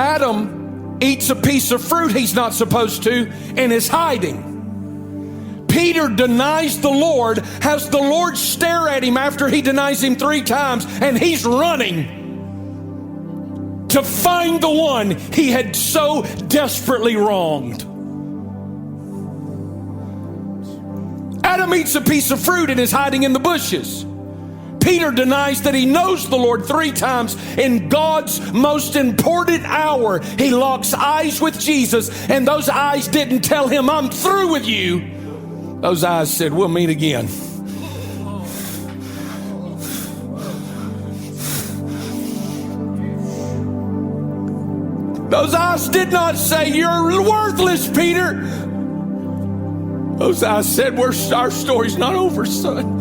Adam eats a piece of fruit he's not supposed to and is hiding. Peter denies the Lord, has the Lord stare at him after he denies him 3 times, and he's running to find the one he had so desperately wronged. Adam eats a piece of fruit and is hiding in the bushes. Peter denies that he knows the Lord 3 times. In God's most important hour, he locks eyes with Jesus, and those eyes didn't tell him, I'm through with you. Those eyes said, we'll meet again. Those eyes did not say, you're worthless, Peter. Those eyes said, our story's not over, son.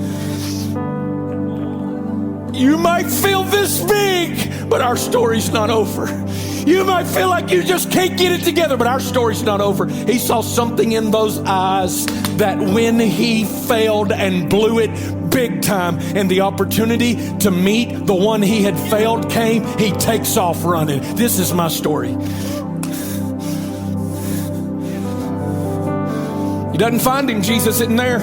You might feel this big, but our story's not over. You might feel like you just can't get it together, but our story's not over. He saw something in those eyes that when he failed and blew it big time and the opportunity to meet the one he had failed came, he takes off running. This is my story. He doesn't find him. Jesus isn't there.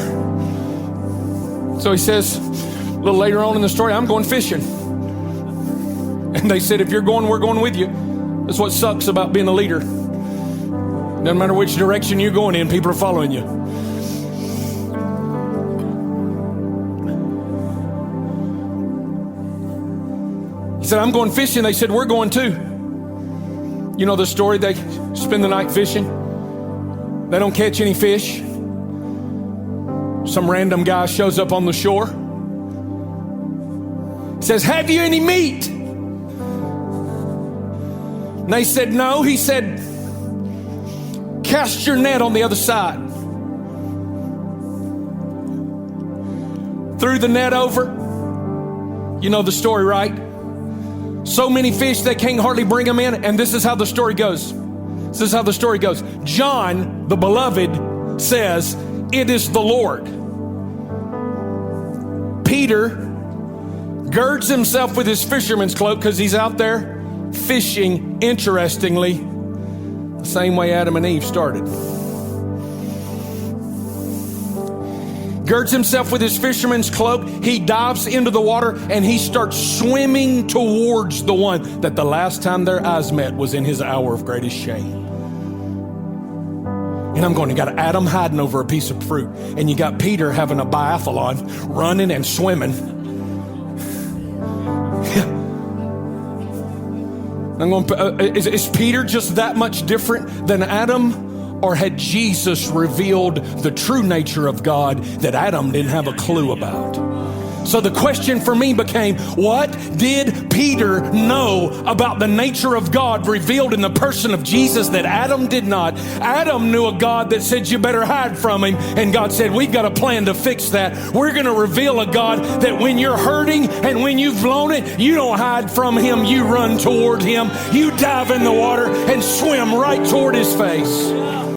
So he says, a little later on in the story, I'm going fishing. And they said, if you're going, we're going with you. That's what sucks about being a leader. Doesn't matter which direction you're going in, people are following you. He said, I'm going fishing. They said, we're going too. You know the story, they spend the night fishing. They don't catch any fish. Some random guy shows up on the shore. Says, have you any meat? And they said, no. He said, cast your net on the other side. Threw the net over. You know the story, right? So many fish they can't hardly bring them in. And this is how the story goes. This is how the story goes. John, the beloved, says, it is the Lord. Peter girds himself with his fisherman's cloak because he's out there fishing, interestingly, the same way Adam and Eve started. Girds himself with his fisherman's cloak. He dives into the water and he starts swimming towards the one that the last time their eyes met was in his hour of greatest shame. And I'm going, you got Adam hiding over a piece of fruit, and you got Peter having a biathlon, running and swimming. I'm going, is Peter just that much different than Adam? Or had Jesus revealed the true nature of God that Adam didn't have a clue about? So the question for me became, what did Peter know about the nature of God revealed in the person of Jesus that Adam did not? Adam knew a God that said you better hide from him, and God said we've got a plan to fix that. We're going to reveal a God that when you're hurting and when you've blown it, you don't hide from him, you run toward him, you dive in the water and swim right toward his face.